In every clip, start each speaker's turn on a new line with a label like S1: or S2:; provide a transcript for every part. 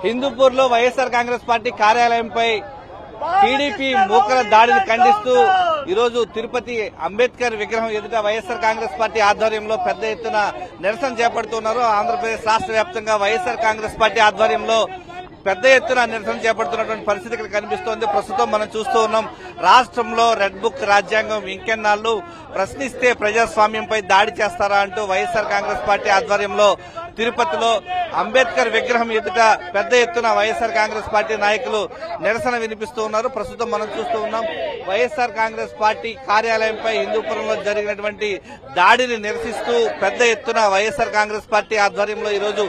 S1: హిందూపూర్ లో YSR Congress party కార్యాలయంపై TDP మూకల దాడిని ఖండిస్తూ ఈరోజు తిరుపతి అంబేద్కర్ విగ్రహం ఎదుట వైఎస్ఆర్ కాంగ్రెస్ పార్టీ ఆధ్వర్యంలో పెద్ద ఎత్తున నిరసన చేపడుతున్నారు. ఆంధ్రప్రదేశ్ రాష్ట్ర వ్యాప్తంగా వైఎస్ఆర్ కాంగ్రెస్ పార్టీ ఆధ్వర్యంలో పెద్ద ఎత్తున నిరసన చేపడుతున్నటువంటి పరిస్థితి ఇక్కడ కనిపిస్తోంది. ప్రస్తుతం మనం చూస్తూ ఉన్నాం, రాష్ట్రంలో రెడ్ బుక్ రాజ్యాంగం ఇంకెన్నాళ్లు ప్రశ్నిస్తే ప్రజాస్వామ్యంపై దాడి చేస్తారా అంటూ వైఎస్ఆర్ కాంగ్రెస్ పార్టీ ఆధ్వర్యంలో తిరుపతిలో అంబేద్కర్ విగ్రహం ఎదుట పెద్ద ఎత్తున వైఎస్ఆర్ కాంగ్రెస్ పార్టీ నాయకులు నిరసన వినిపిస్తూ ఉన్నారు. ప్రస్తుతం మనం చూస్తూ ఉన్నాం, వైఎస్ఆర్ కాంగ్రెస్ పార్టీ కార్యాలయంపై హిందూపురంలో జరిగినటువంటి దాడిని నిరసిస్తూ పెద్ద ఎత్తున వైఎస్ఆర్ కాంగ్రెస్ పార్టీ ఆధ్వర్యంలో ఈరోజు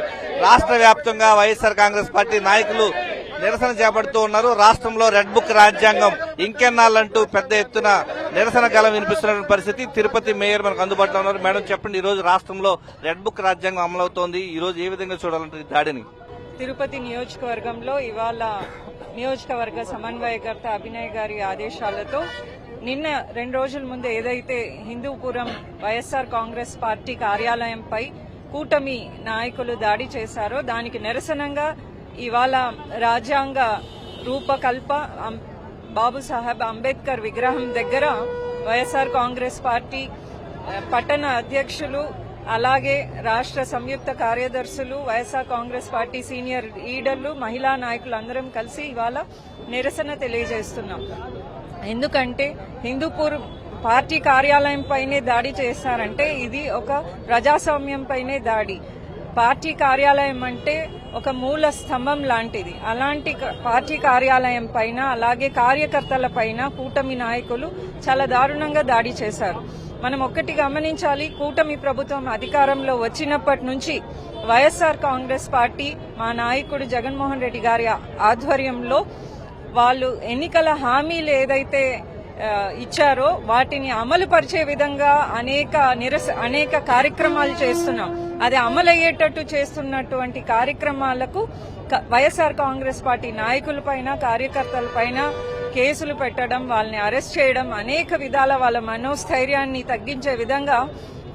S1: రాష్ట్ర వ్యాప్తంగా వైఎస్ఆర్ కాంగ్రెస్ పార్టీ నాయకులు నిరసన చేపడుతూ ఉన్నారు. రాష్ట్రంలో రెడ్ బుక్ రాజ్యాంగం ఇంకెన్నాళ్ళంటూ పెద్ద ఎత్తున నిరసన గలం వినిపిస్తున్న పరిస్థితి. తిరుపతి మేయర్ మనకు అందుబాటులో ఉన్నారు. మేడం చెప్పండి, ఈ రోజు రాష్ట్రంలో రెడ్ బుక్ రాజ్యాంగం అమలవుతోంది, ఈ రోజు ఏ విధంగా చూడాలంటే దాడిని?
S2: తిరుపతి నియోజకవర్గంలో ఇవాళ నియోజకవర్గ సమన్వయకర్త అభినయ్ గారి ఆదేశాలతో నిన్న 2 రోజుల ముందు ఏదైతే హిందూపురం వైఎస్ఆర్ కాంగ్రెస్ పార్టీ కార్యాలయంపై కూటమి నాయకులు దాడి చేశారో దానికి నిరసనగా ఇవాళ రాజ్యాంగ రూపకల్ప బాబుసాహెబ్ అంబేద్కర్ విగ్రహం దగ్గర వైఎస్ఆర్ కాంగ్రెస్ పార్టీ పట్టణ అధ్యక్షులు అలాగే రాష్ట్ర సంయుక్త కార్యదర్శులు వైఎస్ఆర్ కాంగ్రెస్ పార్టీ సీనియర్ లీడర్లు మహిళా నాయకులు అందరం కలిసి ఇవాళ నిరసన తెలియజేస్తున్నాం. ఎందుకంటే హిందూపూర్ పార్టీ కార్యాలయం పైనే దాడి చేశారంటే ఇది ఒక ప్రజాస్వామ్యం పైనే దాడి. పార్టీ కార్యాలయం అంటే ఒక మూల స్తంభం లాంటిది. అలాంటి పార్టీ కార్యాలయం పైన అలాగే కార్యకర్తల పైన కూటమి నాయకులు చాలా దారుణంగా దాడి చేశారు. మనం ఒక్కటి గమనించాలి, కూటమి ప్రభుత్వం అధికారంలో వచ్చినప్పటి నుంచి వైఎస్ఆర్ కాంగ్రెస్ పార్టీ మా నాయకుడు జగన్మోహన్ రెడ్డి గారి ఆధ్వర్యంలో వాళ్ళు ఎన్నికల హామీలు ఏదైతే ఇచ్చారో వాటిని అమలు పరిచే విధంగా అనేక కార్యక్రమాలు చేస్తున్నాం. అది అమలయ్యేటట్టు చేస్తున్నటువంటి కార్యక్రమాలకు వైఎస్ఆర్ కాంగ్రెస్ పార్టీ నాయకులపైన కార్యకర్తలపైన కేసులు పెట్టడం, వాళ్ళని అరెస్ట్ చేయడం, అనేక విధాల వాళ్ళ మనోస్థైర్యాన్ని తగ్గించే విధంగా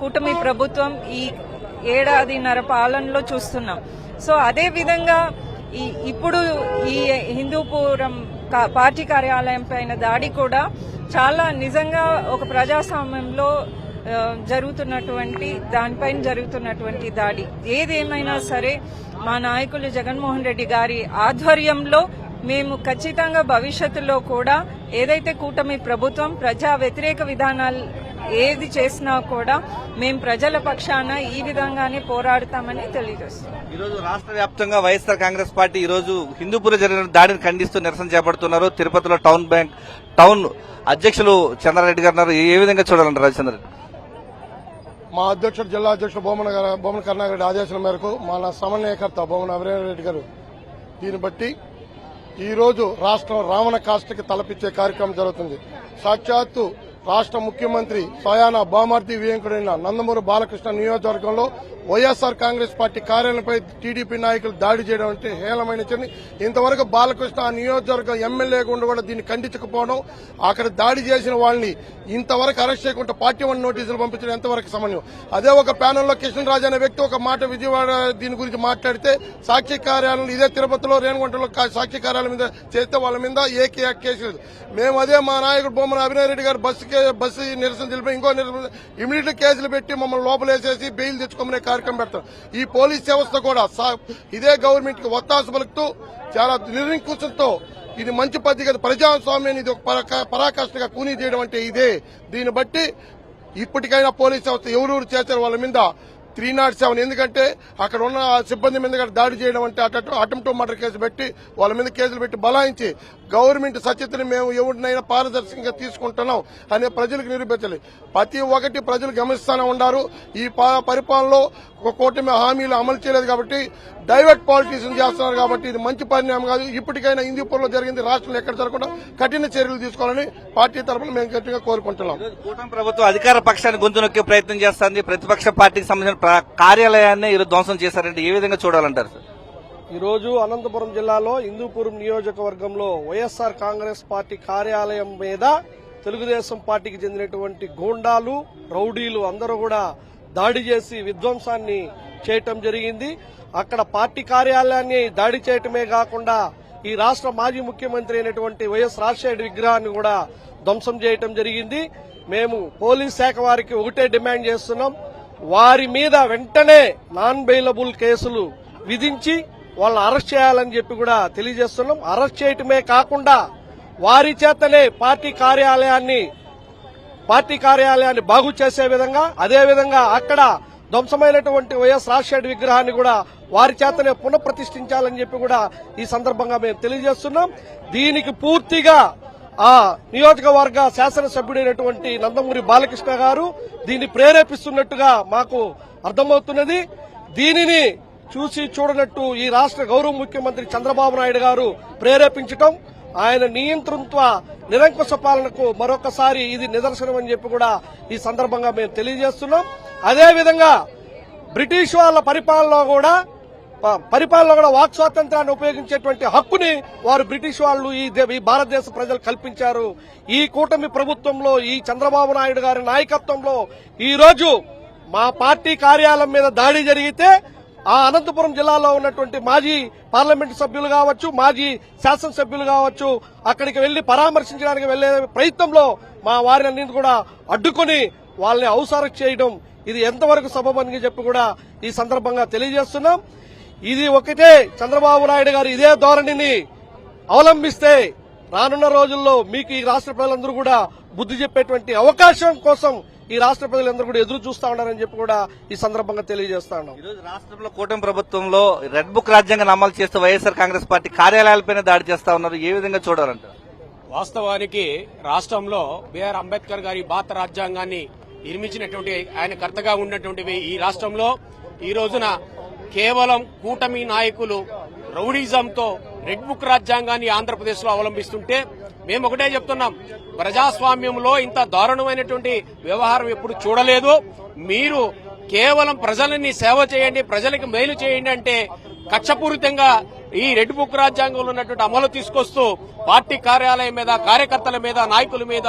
S2: కూటమి ప్రభుత్వం ఈ 1.5 పాలనలో చూస్తున్నాం. సో అదే విధంగా ఇప్పుడు ఈ హిందూపురం పార్టీ కార్యాలయం పైన దాడి కూడా చాలా నిజంగా ఒక ప్రజాస్వామ్యంలో దానిపైన జరుగుతున్నటువంటి దాడి. ఏదేమైనా సరే మా నాయకులు జగన్మోహన్ రెడ్డి గారి ఆధ్వర్యంలో మేము ఖచ్చితంగా భవిష్యత్తులో కూడా ఏదైతే కూటమి ప్రభుత్వం ప్రజా వ్యతిరేక విధానాలు ఏది చేసినా కూడా మేము ప్రజల పక్షాన ఈ విధంగానే పోరాడతామని తెలియజేస్తున్నాం.
S1: ఈ రోజు రాష్ట్ర వ్యాప్తంగా వైఎస్ఆర్ కాంగ్రెస్ పార్టీ ఈ రోజు హిందూపూర్ జరిగిన దాడిని ఖండిస్తూ నిరసన చేపడుతున్నారు. తిరుపతిలో టౌన్ అధ్యక్షులు చంద్రారెడ్డి గారు ఏ విధంగా చూడాలంటారు? రాజచంద్రరెడ్డి,
S3: మా అధ్యక్షుడు జిల్లా అధ్యక్షుడు బొమ్మన కరుణాకర్ ఆదేశాల మేరకు మన సమన్వయకర్త బొమ్మన అభినయరెడ్డి గారు దీన్ని బట్టి ఈ రోజు రాష్ట్రం రావణ కాష్టకి తలపిచ్చే కార్యక్రమం జరుగుతుంది. సాక్షాత్తు రాష్ట్ర ముఖ్యమంత్రి స్వయాన బామార్తి వియంకుడైన నందమూరి బాలకృష్ణ నియోజకవర్గంలో వైఎస్ఆర్ కాంగ్రెస్ పార్టీ కార్యాలయంపై టీడీపీ నాయకులు దాడి చేయడం అంటే హేళమైన చర్య. ఇంతవరకు బాలకృష్ణ ఆ నియోజకవర్గం ఎమ్మెల్యేగా ఉండి కూడా దీన్ని ఖండించకపోవడం, అక్కడ దాడి చేసిన వాళ్ళని ఇంతవరకు అరెస్ట్ చేయకుండా పార్టీ 1 నోటీసులు పంపించడం ఎంతవరకు సమన్వయం? అదే ఒక ప్యానెల్లో కృష్ణరాజు అనే వ్యక్తి ఒక మాట విజయవాడ దీని గురించి మాట్లాడితే సాక్షి కార్యాలయం ఇదే తిరుపతిలో రేణుగుంటలో సాక్షి కార్యాలయం మీద చేస్తే వాళ్ళ మీద ఏకే కేసు లేదు. మేము అదే మా నాయకుడు బొమ్మన అభినయ్ రెడ్డి గారు బస్సు నిరసన తెలిపి ఇంకో నిరసన ఇమీడియట్ కేసులు పెట్టి మమ్మల్ని లోపలేసేసి బెయిల్ తెచ్చుకోమనే కార్యక్రమం పెడతాం. ఈ పోలీస్ వ్యవస్థ కూడా ఇదే గవర్నమెంట్ కి ఒత్తాసు పలుకుతూ చాలా నిరంకుశంతో ఇది మంచి పద్ధతి ప్రజాస్వామ్యాన్ని ఇది ఒక పరాకాష్ఠగా కూనీ చేయడం అంటే ఇదే. దీన్ని బట్టి ఇప్పటికైనా పోలీస్ వ్యవస్థ ఎవరెవరు చేశారు వాళ్ళ మీద 307, ఎందుకంటే అక్కడ ఉన్న సిబ్బంది మీద దాడి చేయడం అంటే అటెంప్ట్ మర్డర్ కేసు పెట్టి వాళ్ళ మీద కేసులు పెట్టి బలాయించి గవర్నమెంట్ సత్యతని మేము ఎవరినైనా పారదర్శకంగా తీసుకుంటున్నాం అనే ప్రజలకు నిరూపించాలి. ప్రతి ఒక్కటి ప్రజలు గమనిస్తూనే ఉన్నారు. ఈ పరిపాలనలో ఒక కూటమి హామీలు అమలు చేయలేదు కాబట్టి డైవర్ట్ పాలిటిక్స్ చేస్తున్నారు కాబట్టి ఇది మంచి పరిణామం కాదు. ఇప్పటికైనా హిందూపూర్లో జరిగింది రాష్ట్రంలో ఎక్కడ జరగకుండా కఠిన చర్యలు తీసుకోవాలని పార్టీ తరఫున మేము గట్టిగా కోరుకుంటున్నాం.
S1: కూటమి ప్రభుత్వం అధికార పక్షాన్ని గొంతు నొక్కే ప్రయత్నం చేస్తుంది. ప్రతిపక్ష పార్టీకి సంబంధించిన కార్యాలయాన్ని ఈరోజు ధ్వంసం చేశారంటే ఏ విధంగా చూడాలంటారు సార్?
S4: ఈ రోజు అనంతపురం జిల్లాలో హిందూపురం నియోజకవర్గంలో వైఎస్ఆర్ కాంగ్రెస్ పార్టీ కార్యాలయం మీద తెలుగుదేశం పార్టీకి చెందినటువంటి గూండాలు, రౌడీలు అందరూ కూడా దాడి చేసి విధ్వంసాన్ని చేయటం జరిగింది. అక్కడ పార్టీ కార్యాలయాన్ని దాడి చేయటమే కాకుండా ఈ రాష్ట్ర మాజీ ముఖ్యమంత్రి అయినటువంటి వైఎస్ రాజశేఖర విగ్రహాన్ని కూడా ధ్వంసం చేయటం జరిగింది. మేము పోలీస్ శాఖ వారికి ఒకటే డిమాండ్ చేస్తున్నాం, వారి మీద వెంటనే నాన్ బెయిలబుల్ కేసులు విధించి వాళ్ళని అరెస్ట్ చేయాలని చెప్పి కూడా తెలియజేస్తున్నాం. అరెస్ట్ చేయటమే కాకుండా వారి చేతనే పార్టీ కార్యాలయాన్ని బాగు చేసే విధంగా, అదేవిధంగా అక్కడ ధ్వంసమైనటువంటి వైఎస్ రాజశేఖర విగ్రహాన్ని కూడా వారి చేతనే పునఃప్రతిష్ఠించాలని చెప్పి కూడా ఈ సందర్భంగా మేము తెలియజేస్తున్నాం. దీనికి పూర్తిగా ఆ నియోజకవర్గ శాసనసభ్యుడైనటువంటి నందమూరి బాలకృష్ణ గారు దీన్ని ప్రేరేపిస్తున్నట్టుగా మాకు అర్థమవుతున్నది. దీనిని చూసి చూడనట్టు ఈ రాష్ట్ర గౌరవ ముఖ్యమంత్రి చంద్రబాబు నాయుడు గారు ప్రేరేపించటం, ఆయన నియంతృత్వ నిరంకుశ పాలనకు మరొకసారి ఇది నిదర్శనం అని చెప్పి కూడా ఈ సందర్భంగా మేము తెలియజేస్తున్నాం. అదేవిధంగా బ్రిటిష్ వాళ్ళ పరిపాలనలో కూడా వాక్ స్వాతంత్రాన్ని ఉపయోగించేటువంటి హక్కుని వారు బ్రిటిష్ వాళ్ళు ఈ భారతదేశ ప్రజలు కల్పించారు. ఈ కూటమి ప్రభుత్వంలో, ఈ చంద్రబాబు నాయుడు గారి నాయకత్వంలో ఈ రోజు మా పార్టీ కార్యాలయం మీద దాడి జరిగితే ఆ అనంతపురం జిల్లాలో ఉన్నటువంటి మాజీ పార్లమెంటు సభ్యులు కావచ్చు, మాజీ శాసనసభ్యులు కావచ్చు, అక్కడికి వెళ్లి పరామర్శించడానికి వెళ్లే ప్రయత్నంలో మా వారిని కూడా అడ్డుకుని వాళ్ళని అవసరం చేయడం ఇది ఎంతవరకు సబబని చెప్పి కూడా ఈ సందర్భంగా తెలియజేస్తున్నాం. ఇది ఒకటే, చంద్రబాబు నాయుడు గారు ఇదే ధోరణిని అవలంబిస్తే రానున్న రోజుల్లో మీకు ఈ రాష్ట్ర ప్రజలందరూ కూడా బుద్ధి చెప్పేటువంటి అవకాశం కోసం ఈ రాష్ట్ర ప్రజలందరూ కూడా ఎదురు చూస్తా ఉన్నారని చెప్పి కూడా ఈ సందర్భంగా తెలియజేస్తా ఉన్నాం.
S1: ఈ రోజు రాష్ట్రంలో కూటమి ప్రభుత్వంలో రెడ్ బుక్ రాజ్యాంగాన్ని అమలు చేస్తూ వైఎస్ఆర్ కాంగ్రెస్ పార్టీ కార్యాలయాలపైన దాడి చేస్తా ఉన్నారు. ఏ విధంగా చూడాలంటారు?
S5: వాస్తవానికి రాష్ట్రంలో బిఆర్ అంబేద్కర్ గారి భారత రాజ్యాంగాన్ని నిర్మించినటువంటి ఆయన కర్తగా ఉన్నటువంటి ఈ రాష్ట్రంలో ఈ రోజున కేవలం కూటమి నాయకులు రౌడీజంతో రెడ్ బుక్ రాజ్యాంగాన్ని ఆంధ్రప్రదేశ్ లో అవలంబిస్తుంటే మేము ఒకటే చెప్తున్నాం, ప్రజాస్వామ్యంలో ఇంత దారుణమైనటువంటి వ్యవహారం ఎప్పుడు చూడలేదు. మీరు కేవలం ప్రజలని సేవ చేయండి, ప్రజలకు మేలు చేయండి అంటే కక్షపూరితంగా ఈ రెడ్ బుక్ రాజ్యాంగంలో ఉన్నటువంటి అమలు తీసుకొస్తూ పార్టీ కార్యాలయం మీద, కార్యకర్తల మీద, నాయకుల మీద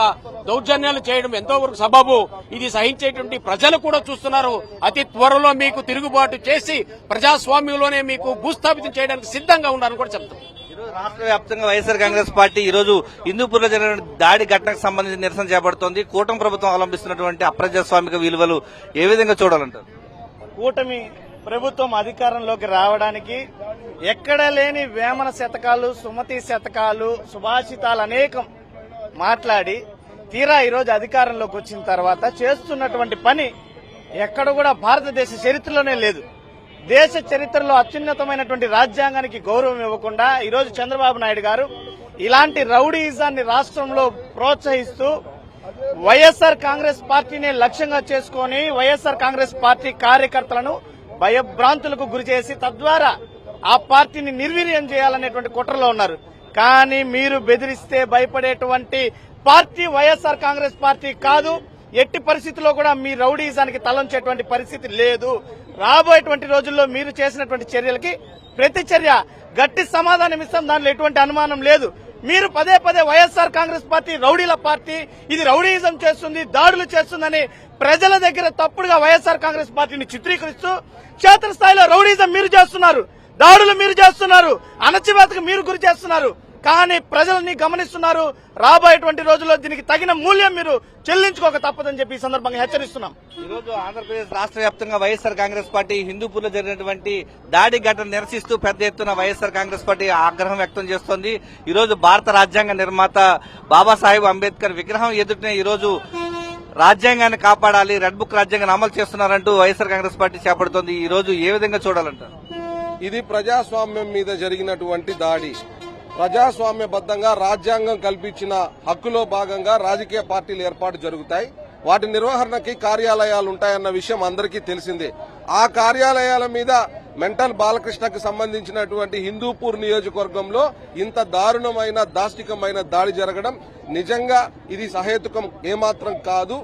S5: దౌర్జన్యాలు చేయడం ఎంతవరకు సబబు, ఇది సహించేటువంటి ప్రజలు కూడా చూస్తున్నారు. అతి త్వరలో మీకు తిరుగుబాటు చేసి ప్రజాస్వామ్యంలోనే మీకు భూస్థాపితం చేయడానికి సిద్ధంగా ఉన్నారని కూడా చెప్తాం.
S1: రాష్ట్ర వ్యాప్తంగా వైఎస్ఆర్ కాంగ్రెస్ పార్టీ ఈ రోజు హిందూపూర్లో జరిగిన దాడి ఘటనకు సంబంధించి నిరసన చేపడుతోంది. కూటమి ప్రభుత్వం అవలంబిస్తున్నటువంటి అప్రజాస్వామిక విలువలు ఏ విధంగా చూడాలంటారు?
S6: కూటమి ప్రభుత్వం అధికారంలోకి రావడానికి ఎక్కడ లేని వేమన శతకాలు, సుమతి శతకాలు, సుభాషితాలు అనేకం మాట్లాడి తీరా ఈరోజు అధికారంలోకి వచ్చిన తర్వాత చేస్తున్నటువంటి పని ఎక్కడ కూడా భారతదేశ చరిత్రలోనే లేదు. దేశ చరిత్రలో అత్యున్నతమైనటువంటి రాజ్యాంగానికి గౌరవం ఇవ్వకుండా ఈరోజు చంద్రబాబు నాయుడు గారు ఇలాంటి రౌడీయిజాన్ని రాష్ట్రంలో ప్రోత్సహిస్తూ వైఎస్ఆర్ కాంగ్రెస్ పార్టీని లక్ష్యంగా చేసుకుని వైఎస్ఆర్ కాంగ్రెస్ పార్టీ కార్యకర్తలను భయభ్రాంతులకు గురి చేసి తద్వారా ఆ పార్టీని నిర్వీర్యం చేయాలనేటువంటి కుట్రలో ఉన్నారు. కానీ మీరు బెదిరిస్తే భయపడేటువంటి పార్టీ వైఎస్ఆర్ కాంగ్రెస్ పార్టీ కాదు. ఎట్టి పరిస్థితుల్లో కూడా మీ రౌడీజానికి తలంచేటువంటి పరిస్థితి లేదు. రాబోయేటువంటి రోజుల్లో మీరు చేసినటువంటి చర్యలకి ప్రతి చర్య గట్టి సమాధానం ఇస్తాం, దానిలో ఎటువంటి అనుమానం లేదు. మీరు పదే పదే వైఎస్ఆర్ కాంగ్రెస్ పార్టీ రౌడీల పార్టీ, ఇది రౌడీయిజం చేస్తుంది, దాడులు చేస్తుందని ప్రజల దగ్గర తప్పుడుగా వైఎస్ఆర్ కాంగ్రెస్ పార్టీని చిత్రీకరిస్తూ క్షేత్రస్థాయిలో రౌడీయిజం మీరు చేస్తున్నారు, దాడులు మీరు చేస్తున్నారు, అణచివేతకు మీరు గురి చేస్తున్నారు. కానీ ప్రజల్ని గమనిస్తున్నారు. రాబోయేటువంటి రోజుల్లో దీనికి తగిన మూల్యం మీరు చెల్లించుకోక తప్పదని చెప్పి ఈ సందర్భంగా హెచ్చరిస్తున్నాం.
S1: ఈ రోజు ఆంధ్రప్రదేశ్ రాష్ట్ర వ్యాప్తంగా వైఎస్ఆర్ కాంగ్రెస్ పార్టీ హిందూపూర్లో జరిగినటువంటి దాడి ఘటన నిరసిస్తూ పెద్ద ఎత్తున వైఎస్ఆర్ కాంగ్రెస్ పార్టీ ఆగ్రహం వ్యక్తం చేస్తోంది. ఈ రోజు భారత రాజ్యాంగ నిర్మాత బాబాసాహెబ్ అంబేద్కర్ విగ్రహం ఎదుటనే ఈ రోజు రాజ్యాంగాన్ని కాపాడాలి, రెడ్ బుక్ రాజ్యాంగాన్ని అమలు చేస్తున్నారంటూ వైఎస్ఆర్ కాంగ్రెస్ పార్టీ చేపడుతోంది. ఈ రోజు ఏ విధంగా చూడాలంటారు?
S7: ఇది ప్రజాస్వామ్యం మీద జరిగినటువంటి దాడి. ప్రజాస్వామ్యబద్దంగా రాజ్యాంగం కల్పించిన హక్కులో భాగంగా రాజకీయ పార్టీలు ఏర్పాటు జరుగుతాయి. వాటి నిర్వహణకి కార్యాలయాలు ఉంటాయన్న విషయం అందరికీ తెలిసిందే. ఆ కార్యాలయాల మీద మెంటల్ బాలకృష్ణకు సంబంధించినటువంటి హిందూపూర్ నియోజకవర్గంలో ఇంత దారుణమైన దాష్టికమైన దాడి జరగడం నిజంగా ఇది సహేతుకం ఏమాత్రం కాదు.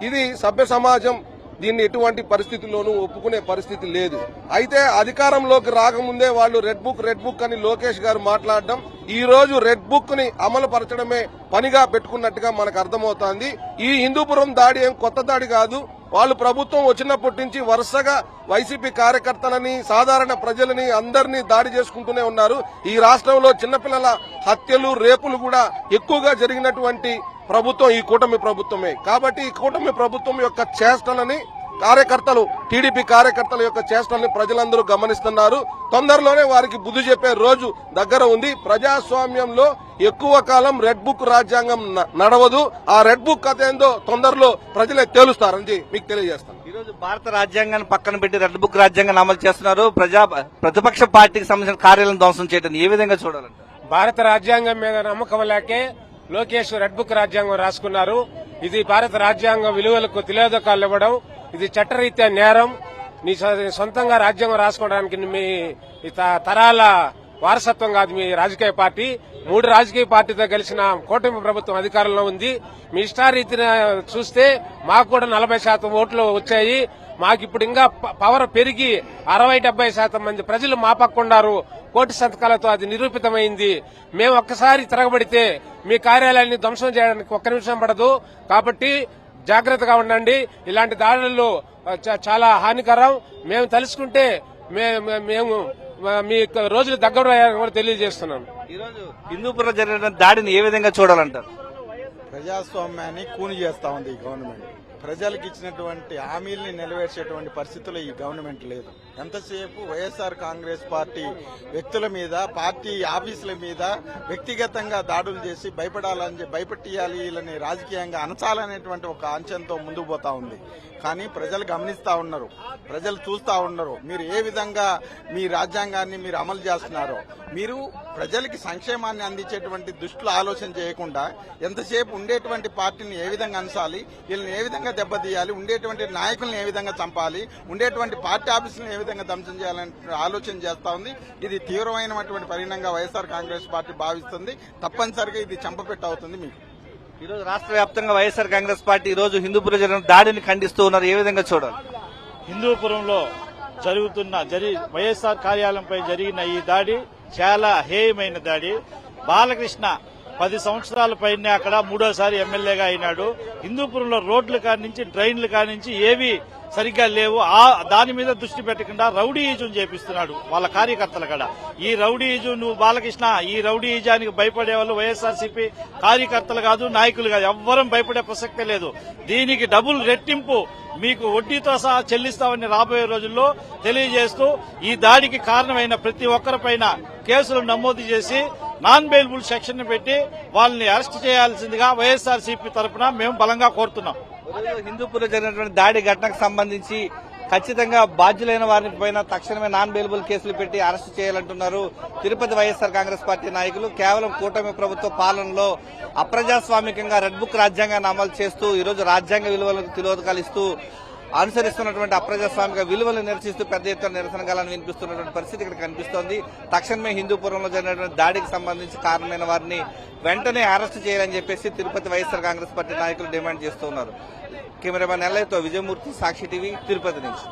S7: ఇది సభ్య సమాజం దీన్ని ఎటువంటి పరిస్థితుల్లోనూ ఒప్పుకునే పరిస్థితి లేదు. అయితే అధికారంలోకి రాకముందే వాళ్ళు రెడ్ బుక్ అని లోకేష్ గారు మాట్లాడడం, ఈ రోజు రెడ్ బుక్ ని అమలు పరచడమే పనిగా పెట్టుకున్నట్టుగా మనకు అర్థమవుతోంది. ఈ హిందూపురం దాడి ఏం కొత్త దాడి కాదు. వాళ్ళు ప్రభుత్వం వచ్చినప్పటి నుంచి వరుసగా వైసీపీ కార్యకర్తలని సాధారణ ప్రజలని అందరినీ దాడి చేసుకుంటూనే ఉన్నారు. ఈ రాష్ట్రంలో చిన్నపిల్లల హత్యలు రేపులు కూడా ఎక్కువగా జరిగినటువంటి ప్రభుత్వం ఈ కూటమి ప్రభుత్వమే. కాబట్టి ఈ కూటమి ప్రభుత్వం యొక్క చేష్టలని కార్యకర్తలు, టీడీపీ కార్యకర్తల యొక్క చేష్టల్ని ప్రజలందరూ గమనిస్తున్నారు. తొందరలోనే వారికి బుద్ధి చెప్పే రోజు దగ్గర ఉంది. ప్రజాస్వామ్యంలో ఎక్కువ కాలం రెడ్ బుక్ రాజ్యాంగం నడవదు. ఆ రెడ్ బుక్ కథ ఏందో తొందరలో ప్రజలే తేలుస్తారని మీకు తెలియజేస్తాను.
S1: ఈ రోజు భారత రాజ్యాంగాన్ని పక్కన పెట్టి రెడ్ బుక్ రాజ్యాంగాన్ని అమలు చేస్తున్నారు. ప్రతిపక్ష పార్టీకి సంబంధించిన కార్యాలయం ధ్వంసం చేయడం ఏ విధంగా చూడాలంట?
S8: భారత రాజ్యాంగం మీద నమ్మకం లేకే లోకేష్ రెడ్ బుక్ రాజ్యాంగం రాసుకున్నారు. ఇది భారత రాజ్యాంగ విలువలకు తిలోదకాలు ఇవ్వడం, ఇది చట్టరీత్యా నేరం. నీ సొంతంగా రాజ్యాంగం రాసుకోవడానికి మీ తరాల వారసత్వం కాదు మీ రాజకీయ పార్టీ. 3 రాజకీయ పార్టీతో కలిసిన కూటమి ప్రభుత్వం అధికారంలో ఉంది. మీ ఇష్టారీతిన చూస్తే మాకు కూడా 40% ఓట్లు వచ్చాయి. మాకు ఇప్పుడు ఇంకా పవర్ పెరిగి 60-70% మంది ప్రజలు మా పక్కున్నారు. కోటి సంతకాలతో అది నిరూపితమైంది. మేము ఒక్కసారి తిరగబడితే మీ కార్యాలయాన్ని ధ్వంసం చేయడానికి ఒక్క నిమిషం పడదు. కాబట్టి జాగ్రత్తగా ఉండండి. ఇలాంటి దాడులు చాలా హానికరం. మేము తలుసుకుంటే మేము మీ రోజులు దగ్గర కూడా తెలియజేస్తున్నాం.
S1: ఈ రోజు హిందూపురంలో జరిగిన దాడిని ఏ విధంగా చూడాలంటారు?
S6: ప్రజాస్వామ్యాన్ని కూని చేస్తా ఉంది ఈ గవర్నమెంట్. ప్రజలకు ఇచ్చినటువంటి హామీల్ని నెరవేర్చేటువంటి పరిస్థితుల్లో ఈ గవర్నమెంట్ లేదు. ఎంతసేపు వైఎస్ఆర్ కాంగ్రెస్ పార్టీ వ్యక్తుల మీద, పార్టీ ఆఫీసుల మీద వ్యక్తిగతంగా దాడులు చేసి భయపెట్టియాలి, వీళ్ళని రాజకీయంగా అణచాలనేటువంటి ఒక అంశంతో ముందుకు పోతా ఉంది. కానీ ప్రజలు గమనిస్తా ఉన్నారు, ప్రజలు చూస్తా ఉన్నారు మీరు ఏ విధంగా మీ రాజ్యాంగాన్ని మీరు అమలు చేస్తున్నారో. మీరు ప్రజలకి సంక్షేమాన్ని అందించేటువంటి దృష్టిలో ఆలోచన చేయకుండా ఎంతసేపు ఉండేటువంటి పార్టీని ఏ విధంగా అంచాలి, వీళ్ళని ఏ విధంగా దెబ్బతీయాలి, ఉండేటువంటి నాయకులను ఏ విధంగా చంపాలి, ఉండేటువంటి పార్టీ ఆఫీసులను ఏ విధంగా ధ్వంసం చేయాలని ఆలోచన చేస్తా ఉంది. ఇది తీవ్రమైనటువంటి పరిణామంగా వైఎస్ఆర్ కాంగ్రెస్ పార్టీ భావిస్తుంది. తప్పనిసరిగా ఇది చెంపపెట్టు అవుతుంది మీకు.
S1: ఈ రోజు రాష్ట్ర వ్యాప్తంగా వైఎస్ఆర్ కాంగ్రెస్ పార్టీ ఈ రోజు హిందూపురం జరిగిన దాడిని ఖండిస్తూ ఉన్నారు. ఏ విధంగా చూడాలి?
S6: హిందూపురంలో జరుగుతున్న వైఎస్ఆర్ కార్యాలయంపై జరిగిన ఈ దాడి చాలా హేయమైన దాడి. బాలకృష్ణ 10 సంవత్సరాల పైనే అక్కడ 3వ ఎమ్మెల్యేగా అయినాడు. హిందూపురంలో రోడ్ల కానించి డ్రైన్ల కానించి ఏవి సరిగ్గా లేవు. దాని మీద దృష్టి పెట్టకుండా రౌడీయిజం చేపిస్తున్నాడు వాళ్ళ కార్యకర్తల కాడ. ఈ రౌడీయిజం నువ్వు బాలకృష్ణ, ఈ రౌడీయిజానికి భయపడే వాళ్ళు వైఎస్ఆర్సీపీ కార్యకర్తలు కాదు, నాయకులు కాదు, ఎవ్వరం భయపడే ప్రసక్తే లేదు. దీనికి డబుల్ రెట్టింపు మీకు వడ్డీతో సహా చెల్లిస్తామని రాబోయే రోజుల్లో తెలియజేస్తూ ఈ దాడికి కారణమైన ప్రతి ఒక్కరిపైన కేసులు నమోదు చేసి నాన్ బెయిలబుల్ సెక్షన్ పెట్టి వాళ్ళని అరెస్ట్ చేయాల్సిందిగా వైఎస్ఆర్సీపీ తరఫున మేము బలంగా కోరుతున్నాం.
S1: హిందూపురం జరిగినటువంటి దాడి ఘటనకు సంబంధించి ఖచ్చితంగా బాధ్యులైన వారి పైన తక్షణమే నాన్ బెయిలబుల్ కేసులు పెట్టి అరెస్టు చేయాలంటున్నారు తిరుపతి వైఎస్ఆర్ కాంగ్రెస్ పార్టీ నాయకులు. కేవలం కూటమి ప్రభుత్వ పాలనలో అప్రజాస్వామికంగా రెడ్ బుక్ రాజ్యాంగాన్ని అమలు చేస్తూ ఈరోజు రాజ్యాంగ విలువలకు తిలోదకాలు ఇస్తూ అనుసరిస్తున్నటువంటి అప్రజాస్వామిక విలువలను నిరసిస్తూ పెద్ద ఎత్తున నిరసన గాలను వినిపిస్తున్నటువంటి పరిస్థితి ఇక్కడ కనిపిస్తోంది. తక్షణమే హిందూపురంలో జరిగినటువంటి దాడికి సంబంధించి కారణమైన వారిని వెంటనే అరెస్టు చేయాలని చెప్పేసి తిరుపతి వైఎస్ఆర్ కాంగ్రెస్ పార్టీ నాయకులు డిమాండ్ చేస్తూ ఉన్నారు. కెమెరామెన్ ఎల్లయ్యతో విజయమూర్తి, సాక్షి టీవీ, తిరుపతి నుంచి.